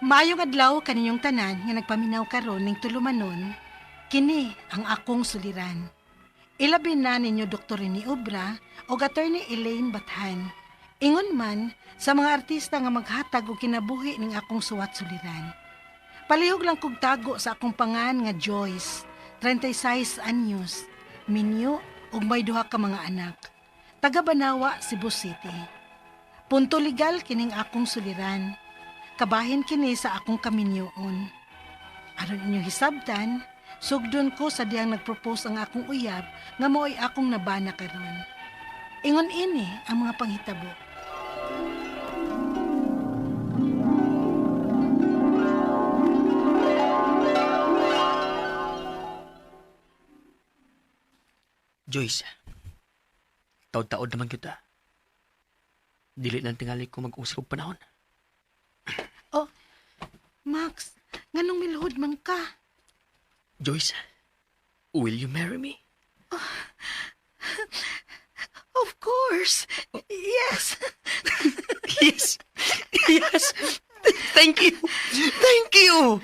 Maayong adlaw kaninyong tanan nga nagpaminaw karon ning tulumanon, kini ang akong suliran. Ilabi na ninyo Dr. ni Obra o Attorney Elaine Bathan. Ingon man sa mga artista nga maghatag og kinabuhi ning akong suwat suliran. Palihog lang kog tago sa akong pangan nga Joyce, 36 anyos, minyo ug may duha ka mga anak. Taga Banawa, Cebu City. Punto legal kining akong suliran. Kabahin kini sa akong kaminyoon. Aron inyong hisabtan, sugdon ko sa diyang nagpropose ang akong uyab nga mo'y akong nabana karon. Ingon ini ang mga panghitabo. Joyce, taod-taod naman kita. Dili nang tingali ko mag-usap og panahon. Oh, Max, nganong milhod man ka? Joyce, will you marry me? Of course. Yes. Yes! Yes! Thank you! Thank you!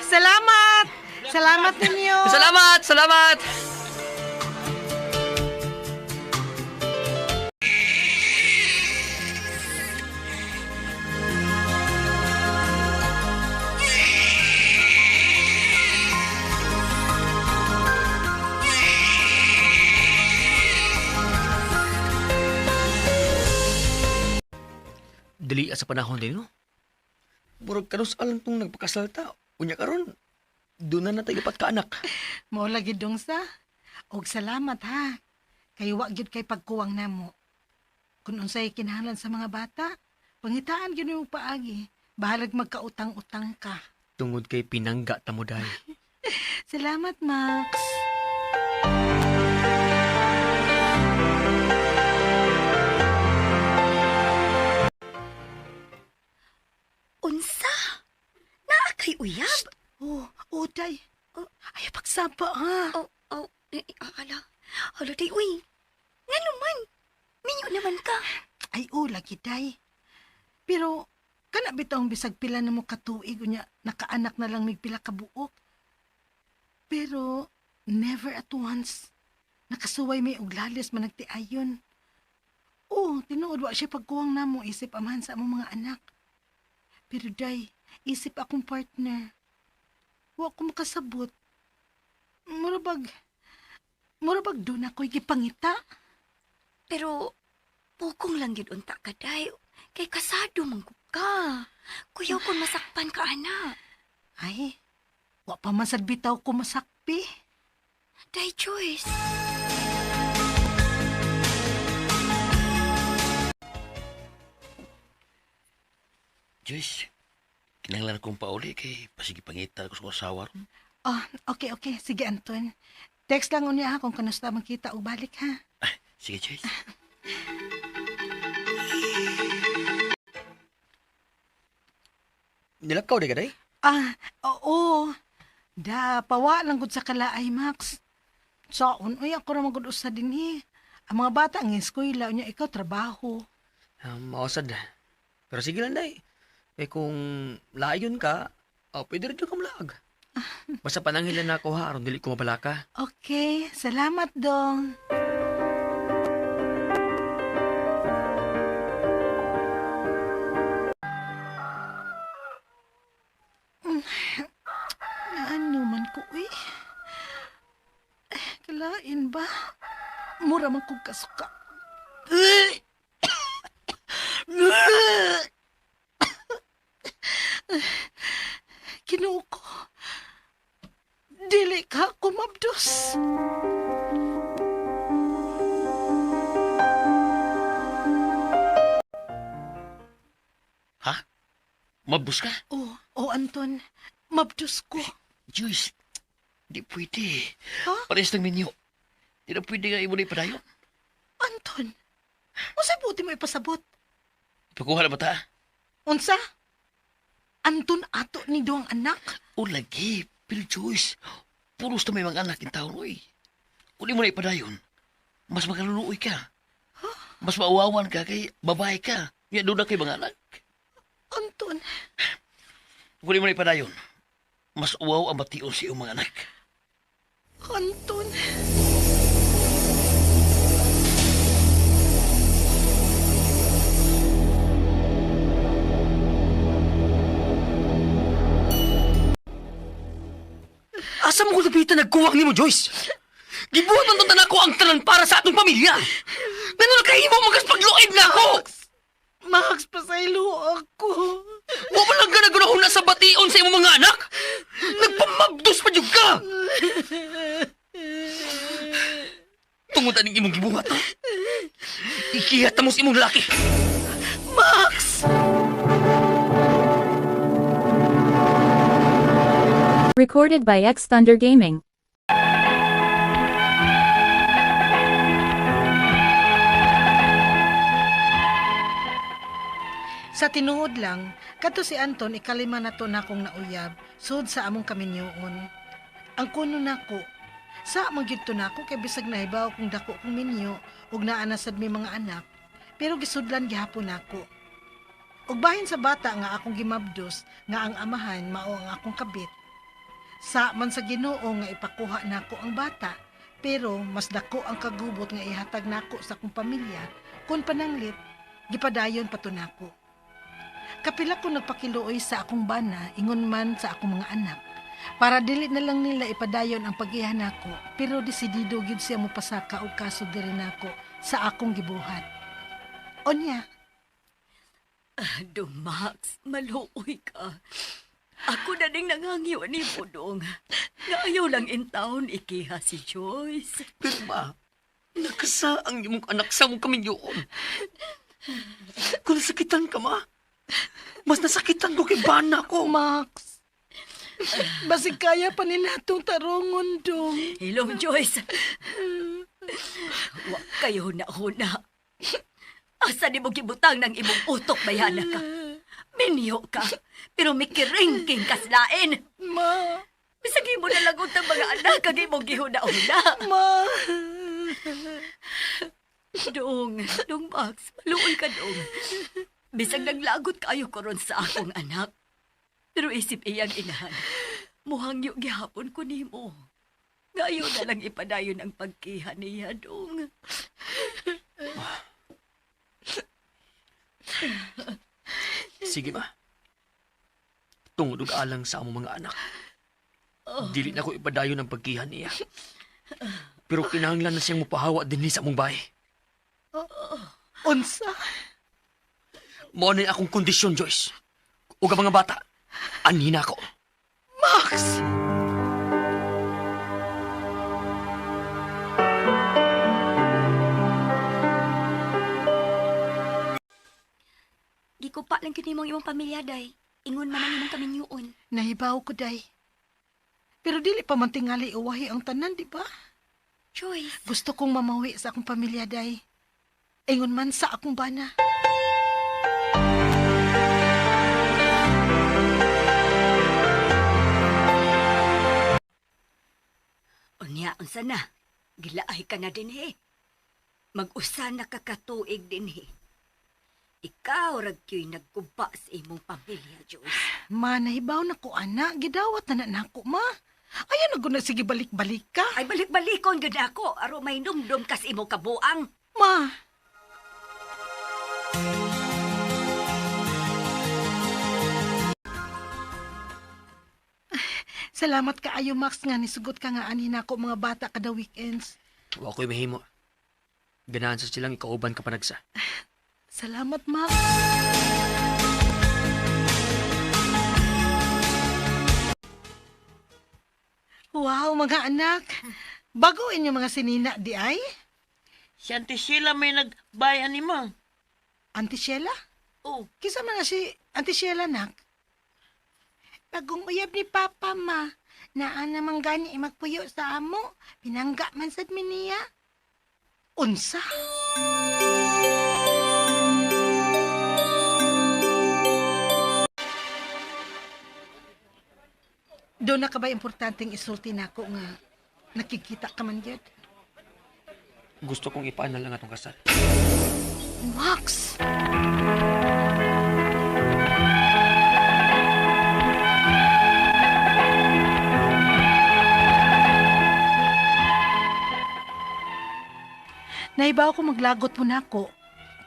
Salamat! Salamat ninyo! Salamat! Salamat! Dili sa panahon din, no? Murag karos alam tong nagpakasalta. Unya karon, doon na tayo ka anak. Mao lagi dong sa. Og salamat ha. Kay wa gyud kay pagkuwang namo. Kung unsay kinahanglan sa mga bata, pangitaan gyud mo paagi. Bahalag magkautang-utang ka. Tungod kay pinangga ta mo dahil. Salamat, Max. Unsa? Naa kay uyab? Oh, day. Oh. Ay, pagsapa ha. Ala. Ala, day, uy. Nga naman. Minyo naman ka. Ay, lagi day. Pero, kana bitong bisag pila na mo katuig unya nakaanak na lang mig pila ka buok. Pero, never at once. Nakasuway may og lalis man nagtiayon. Tinuod wa siya pagkuwang namo isip amahan sa among mga anak. Pero day, isip akong partner. Wa ko makasabot. Murabag doon ako'y gipangita. Pero, pukong lang yun unta ka, day. Kay kasado manggub ka. Kuyaw kung masakpan ka, anak. Ay, wa pa man sad bitaw ko masakpi. Day, Joyce. Joyce, kinahanglan akong pauli kay pasigi pangita ko sa asawa ron. Okay. Sige, Anton. Text lang unya ha kung kanusta magkita o balik ha. Sige, Joyce. Nilakaw di ka day? Oo. Pawa lang gud sa kalaay, Max. Saon, ako na magud usa dinhi. Ang mga bata ang eskwela unya ikaw trabaho. Mausad. Pero sige lang day. Kung layon ka, pwede rin ka malag. Basta pananghilan na ako ha, aron dili ko mabalaka. Okay, salamat dong. Ano man ko kalain ba? Mura man kong kasuka. Ginoo ko. Dili ka kumabdos. Ha? Mabus ka? Anton. Mabdos ko. Joyce, di pwede. Ha? Parehas ng minyo. Di na pwede nga imo na ipadayon. Anton. Masay buti mo ipasabot. Pagkuha na ba ta? Unsa? Anton ato ni do ang anak? O lagi, pero Joyce, puros na may mga anak in taon, oy. Uli mo na ipadayon, mas makaluluoy ka. Mas mauwawan ka kay babae ka. Yan doon na kay mga anak. Anton, Uli mo na ipadayon, mas uwaw ang bation sa iyong mga anak. Anton. Asa mo ko lapitan nagkuwang ni mo, Joyce? Gibuhat man tuntan ako ang tanan para sa atong pamilya. Ngano na kahimo magas pagluib na ako? Max, pasaylo ako. Wa man lang ka nagunahuna sa bation sa imong mga anak? Nagpamagdos pa jud ka! Tungod aning imong gibuhat, ha? Ikiyat mo sa imong lalaki. Max! Recorded by X Thunder Gaming. Sa tinuod lang, kato si Anton ikalima na to na akong nauyab, sud sa among kaminyoon. Ang kuno nako, sa magyud to nako kay bisag nahibaw kung dako kong minyo ug naa na sad may mga anak, pero gisudlan gihapon nako. Ug bahin sa bata nga akong gimabdos nga ang amahan mao ang akong kabit. Sa man sa Ginoo nga ipakuha nako ang bata, pero mas dako ang kagubot nga ihatag nako sa akong pamilya kun pananglit gipadayon pa to nako. Kapila ko nagpakiluoy sa akong bana, ingon man sa akong mga anak. Para dili na lang nila ipadayon ang pag-ihan ako, pero desidido gyud siya mo pasaka og kaso diri nako sa akong gibuhat. Onya, Dong Max, maluoy ka. Ako na ding nangangiwa ni Budong. Nga ayaw lang in town ikiha si Joyce. Pero ma, nakasa ang imong anak sa mong kaminyoon. Kung nasakitan ka, ma, mas nasakitan ko kay bana ko. Max. Basig kaya pa ni natong tarungon dong. Hello, Joyce. Wa kayo na-huna. Asa di mo gibutang ng imong utok bayana ka? Minyo ka, pero mikiringking kaslain. Ma, Bisagi mo na lagot ang mga anak kag imong gihuna-huna. ma. Dong Max, maluoy ka dong. Bisag naglagot kayo koron sa akong anak. Pero isip iyang inahan, muhangyo gihapon ko nimo. Ngayon na lang ipadayon ang pagkiha niya, dong. Sige, ma. Tungod og alang sa among mga anak. Dili na ko ipadayon ang pagkihan niya. Pero kinahanglan na siyang mupahawa dinhi sa among bahay. Unsa? Mao na akong kondisyon, Joyce. Ug ang mga bata, anhin ako. Max! Gikupa lang kini mong imong pamilya, day. Ingon man ang imong kaminyuon. Nahibaw ko, day. Pero dili pa man tingali uwahi ang tanan, di ba? Joyce, Gusto kong mamawi sa akong pamilya, day. Ingon man sa akong bana. unya, unsa na? Gilaay ka na din, he. Mag-usa na kakatuig din, he. Ikaw, ragyo'y nagkuba sa imong pamilya, Joyce. Ma, nahibaw na ko, ana. Gidawat na nako, ma. Ayan na sige balik-balik ka. Ay, balik-balikon gud ako. Aro may numdum kas imo kabuang. Ma, salamat ka ayo, Max, nga nisugot ka nga anin ako mga bata kada weekends. Wa ko'y mahimo. Ganahan sa silang ikauban ka panagsa. Salamat, Max. Wow, mga anak. Bago inyo mga sinina, di ay? Si Auntie Sheila may nagbayan ni ma. Auntie Sheila? Oh, Kisa man na si Auntie Sheila, nak? Bagong uyab ni Papa, ma. Naan namang gani magpuyo sa amo. Pinangga man sad mi niya. Unsa? Doon na ka ba importanteng isulti na ako nga nakikita ka man gyud? Gusto kong ipaanal lang atong kasal. Max! Naibaw ko maglagot mo na ako,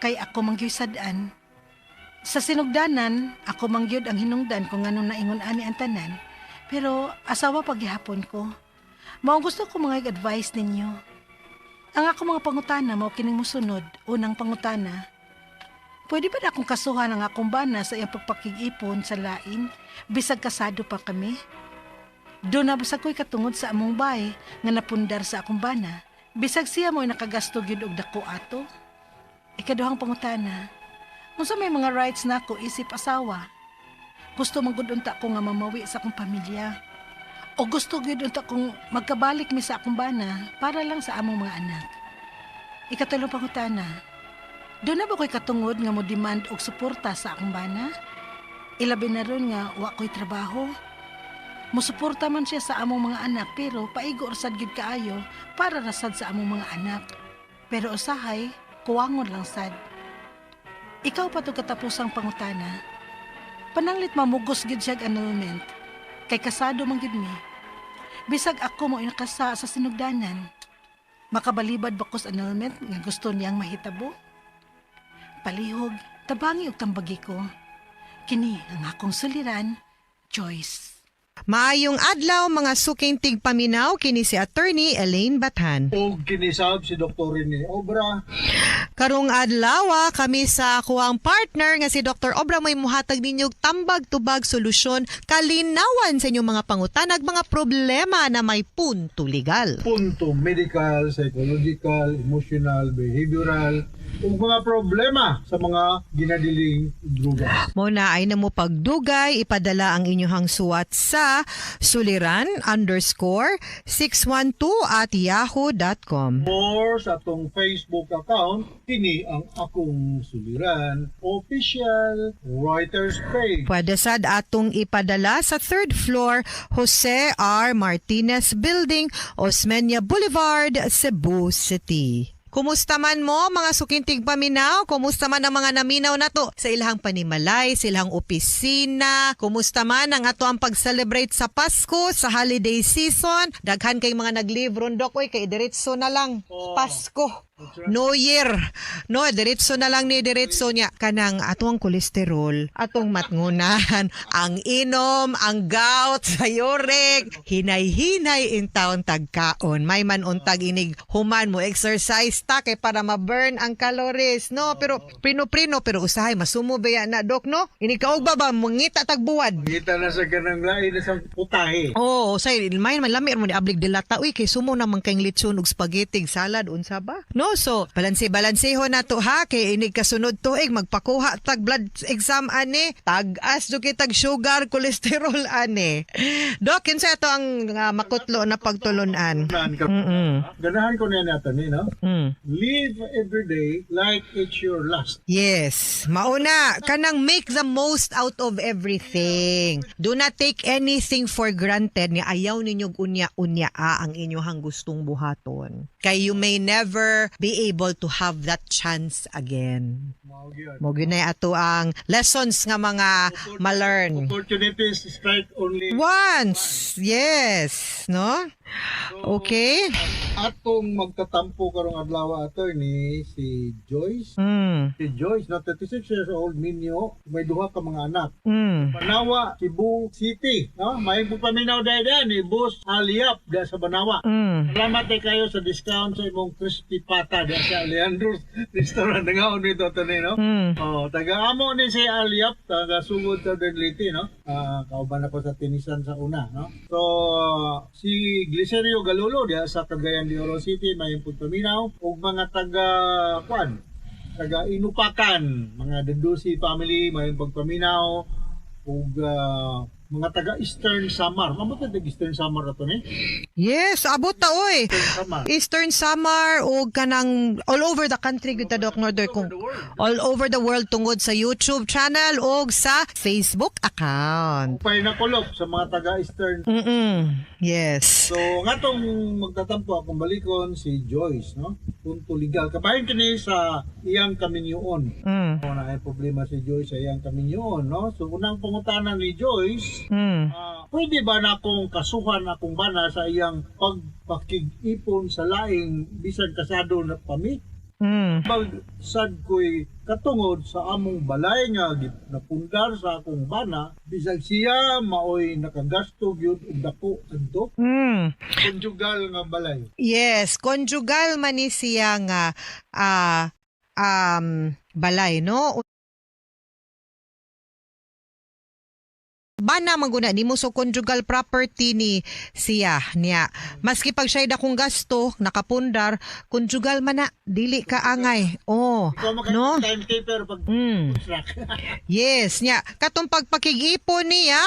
kay ako mangyoy sadaan. Sa sinugdanan, ako mangyod ang hinungdan kung anong naingon ani ang tanan, pero asawa paghihapon ko. Mao gusto ko mga advice ninyo. Ang ako mga pangutana mao kining mosunod. Unang pangutana, pwede ba na akong kasuhan ang akong bana sa iyang pagpakig-ipon sa lain, bisag kasado pa kami? Doon na basag ko'y katungod sa among bay nga napundar sa akong bana, bisag siya mo'y nakagasto gyud og dako ato. Ikaduhang pangutana, unsa may mga rights na ako isip asawa? Gusto magudunta ko nga mamawi sa akong pamilya. O gusto gyud unta kong magkabalik mi sa akong bana para lang sa among mga anak. Ikatulong pangutana, doon na ba ko'y katungod nga mo demand og suporta sa akong bana? Ilabi na ron nga wa ko'y trabaho. Musuporta man siya sa among mga anak pero paigo sad gyud kaayo para rasad sa among mga anak. Pero usahay, kuwangon lang sad. Ikaw pa to katapusang pangutana. Pananglit mamugos gyud siya annulment. Kay kasado man gyud mi. Bisag ako mo inakasa sa sinugdanan. Makabalibad ba ko sa annulment nga gusto niyang mahitabo? Palihog, tabangi og tambagi ko. Kini ang akong suliran, Joyce. Maayong adlaw mga suking tigpaminaw kini si Attorney Elaine Bathan. O kinisab si Dr. Rene Obra. Karong adlaw kami sa kuwang partner nga si Dr. Obra may muhatag ninyog tambag-tubag solusyon kalinawan sa inyong mga pangutanag mga problema na may punto legal. Punto medical, psychological, emotional, behavioral, o mga problema sa mga ginadiling drugas. Muna ay namo pagdugay, ipadala ang inyong suwat sa suliran_612@yahoo.com. Or sa atong Facebook account, kini ang akong suliran, official writer's page. Pwede sad atong ipadala sa 3rd floor Jose R. Martinez Building, Osmeña Boulevard, Cebu City. Kumusta man mo mga sukintig paminaw? Kumusta man ang mga naminaw na to sa ilahang panimalay, sa ilahang opisina? Kumusta man ang ato ang pag-celebrate sa Pasko, sa holiday season? Daghan kay mga nag-live dok, oy, kay diretso na lang. Pasko. New Year. No, diretso na lang ni diretso niya. Kanang atong kolesterol, atong matngunan, ang inom, ang gout, sayurek, hinay-hinay in taon tagkaon. May man untag inig human mo exercise ta kay para ma-burn ang calories. No, pero prino-prino pero usahay masumo baya na dok no. Ini kaog ba mangita tagbuwad. Kita na sa kanang lain na sa putahe. Oh, say may malami mo ni ablig dilata uy kay sumo naman kayong lechon ug spaghetti salad unsa ba? No, so balanse-balanseho na to ha kay inig kasunod tuig magpakuha tag blood exam ani, tag-as do kitag sugar, cholesterol ani. Dok, kinsa to ang makutlo na pagtulunan? Ganahan ko na natin no? Mm. Live every day like it's your last. Yes, mauna kanang make the most out of everything. Do not take anything for granted ni ayaw ninyog unya-unya ang inyong gustong buhaton. Kay you may never be able to have that chance again. Mo gyud ato ang lessons nga mga ma-learn. Opportunities strike only Once, yes, no? Okay. atong magtatampo karong adlaw attorney si Joyce. Si Joyce, na 36 years old, minyo, may duha ka mga anak. Banawa, Cebu City. No? May paminaw dahil ni Boss Aliap da sa Banawa. Salamat kayo sa discount sa imong crispy pata da sa Leandro's Restaurant. Nangaon nito attorney, no? Taga-amo ni si Aliap, taga-sugod sa Denliti, no? Kauban ako sa Tinisan sa una, no? So, si Glicerio Galulo diya sa Cagayan de Oro City may paminaw ug mga taga Inupakan, mga Dendusi family may pagpaminaw ug mga taga Eastern Samar. Mabuti taga Eastern Samar na to ni. Yes, abot ta oy. Eastern Samar. Eastern Samar o kanang all over the country gud ta Doc Norder kung all over the world tungod sa YouTube channel o sa Facebook account. Upay na kulop sa mga taga Eastern. Yes. So, nga tong magtatampo akong balikon si Joyce, no? Punto legal. Kabahin kini sa iyang kaminyoon. Kung na ay problema si Joyce sa iyang kaminyoon, no? So, unang pangutanan ni Joyce, pwede ba na akong kasuhan akong bana sa iyang pagpakig-ipon sa laing bisan kasado na pami? Sad ko'y katungod sa among balay nga napundar sa akong bana, bisag siya maoy nakagasto gyud og dako adto. Conjugal nga balay. Yes, conjugal man ni siya nga balay, no? Bana maguna nimo so conjugal property ni siya niya. Maski pag siya dakong gasto nakapundar, conjugal man na dili ka angay. Oh, Ikaw no? timekeeper pag construct. Yes, niya. Katong pagpakig-ipon niya,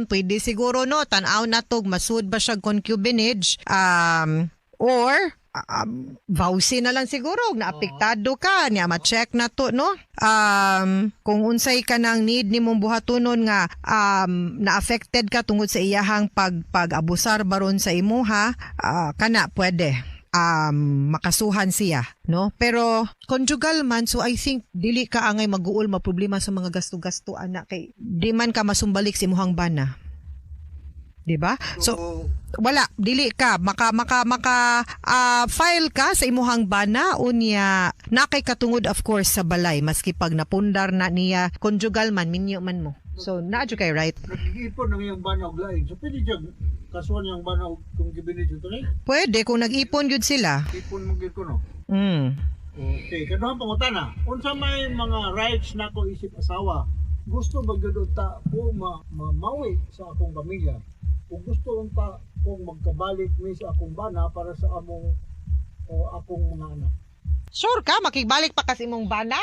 pwede siguro no, tanaw na to, masud ba siya concubinage, or vowsy na lang siguro, naapektado ka, niya ma-check na to, no? Kung unsay ka nang need ni mong buhatonon nga na-affected ka tungod sa iyahang pag-abusar baron sa imuha, kana pwede. Makasuhan siya, no? Pero conjugal man, so I think dili ka angay mag-uol maproblema sa mga gasto-gasto anak kay di man ka masumbalik sa imuhang bana. 'Di ba? So wala, dili ka maka file ka sa imuhang bana unya nakay katungod of course sa balay maski pag napundar na niya conjugal man minyo man mo. So naadyo kay right? Nag-iipon ng iyang bana og lain. So pwede siya kasuhan yung bana og kung gibinit ito ni. Pwede kung nag-ipon gyud sila. Ipon mo gyud ko no. Okay, kaduhang pangutana. Unsa may mga rights na ko isip asawa? Gusto ba gyud ta ko mamawi sa akong pamilya? Kung gusto unta kung magkabalik mi sa akong bana para sa akong mga anak. Sure ka makibalik pa kasi imong bana?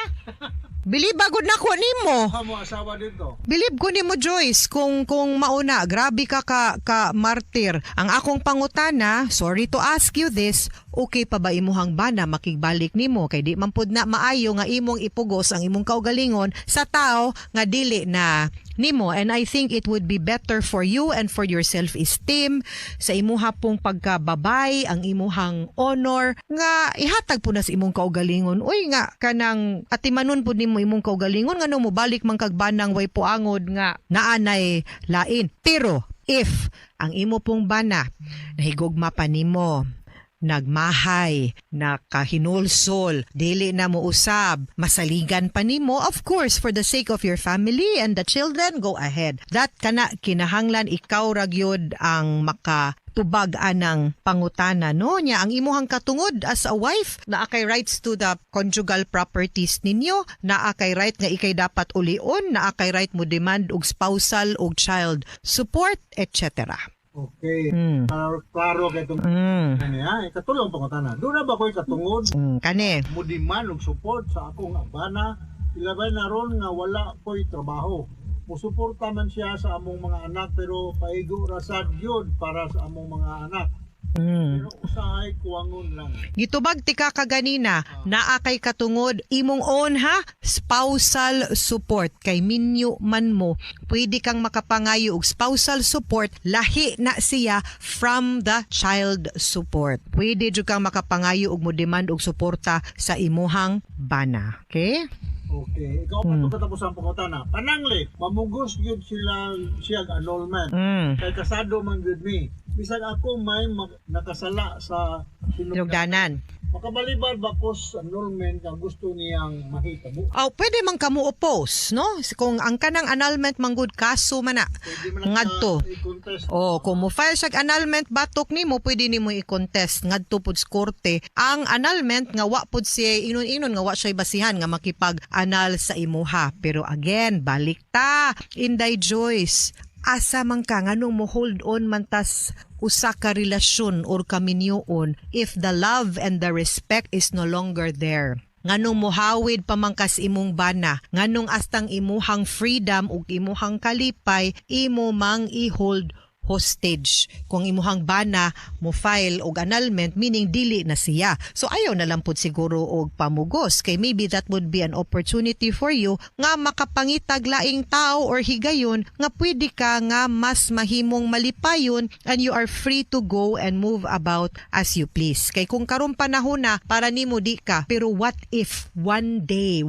Bilib bagod na ko nimo. Amo asawa dito. Bilib ko nimo Joyce kung mauna grabe ka martir. Ang akong pangutana, sorry to ask you this, okay pa ba imuhang bana makigbalik nimo kay di man pud na maayo nga imong ipugos ang imong kaugalingon sa tao nga dili na nimo, and I think it would be better for you and for your self-esteem sa imuha pong pagkababay, ang imuhang honor nga ihatag po na sa imong kaugalingon. Uy nga kanang atimanon po nimo imong kaugalingon nga no mobalik man kag banang way puangod nga naanay lain. Pero if ang imo pong bana nahigugma pa nimo, nagmahay, nakahinulsol, dili na mo usab, masaligan pa nimo, of course, for the sake of your family and the children, go ahead. That kana kinahanglan ikaw ragyod ang makatubag anang pangutana, no? Nya ang imuhang katungod as a wife, naa kay rights to the conjugal properties ninyo, naa kay right nga ikay dapat ulion, naa kay right mo demand og spousal og child support, etc. Okay. Klaro kay itong kanya. Katulong pangutana. Doon na ba ko'y katungod? Kani. Mudiman og support sa akong bana. Ilabay na ron nga wala ko'y trabaho. Musuporta man siya sa among mga anak pero paigo rasad yun para sa among mga anak. Pero usahay kuwangon lang. Gitubag ti ka kaganina, naa kay katungod imong own ha, spousal support kay minyo man mo. Pwede kang makapangayo og spousal support, lahi na siya from the child support. Pwede jud kang makapangayo og mo demand og suporta sa imuhang bana. Okay? Okay. Ikaw pa ito katapos ang pangutana. Panangli, mamugos yun siya annulment. Kay kasado man yun mi. Bisag ako may nakasala sa Sinugdanan. makabalibad ba ko sa annulment nga gusto niyang mahitabo? Pwede man kamo oppose, no? Kung ang kanang annulment manggod kaso man na. Pwede man Ngadto. i-contest. Kung mo file siya annulment batok nimo, pwede nimo i-contest ngadto pud sa korte. Ang annulment nga wa pud siya inon-inon nga wa siya basihan nga makipag-annul sa imuha. Pero again, balik ta, Inday Joyce. Asa man ka nganong mo hold on man tas usa ka relasyon or kaminyoon if the love and the respect is no longer there. nganong muhawid pamangkas imong bana, nganong astang imuhang freedom ug imuhang kalipay imo mang i-hold hostage. Kung imuhang bana mo file og annulment, meaning dili na siya. So ayaw na lang pud siguro og pamugos kay maybe that would be an opportunity for you nga makapangitag laing tao or higayon nga pwede ka nga mas mahimong malipayon and you are free to go and move about as you please. Kay kung karon panahon na para nimo di ka, pero what if one day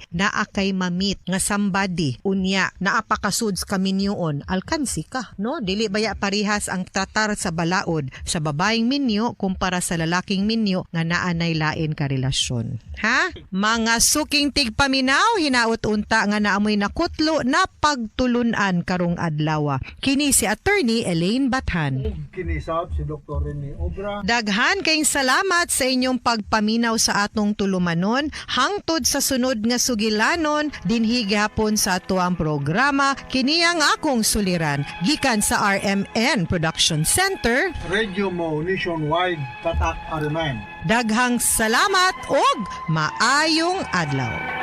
naa kay mamit nga somebody unya naapakasuds kaminyoon, alkansi ka, no? Dili baya parihas ang tratar sa balaod sa babaeng minyo kumpara sa lalaking minyo nga naanay lain ka relasyon. Ha? Mga suking tigpaminaw, hinaut unta nga naamoy nakutlo na pagtulunan karong adlaw. Kini si Attorney Elaine Bathan. Ug kinisab si Dr. Rene Obra. Daghan kayong salamat sa inyong pagpaminaw sa atong tulumanon hangtod sa sunod nga sugilanon dinhi gihapon sa atoang programa. Kini ang akong suliran gikan sa RMN Production Center. Radio mo nationwide tatak Ariman. Daghang salamat og maayong adlaw.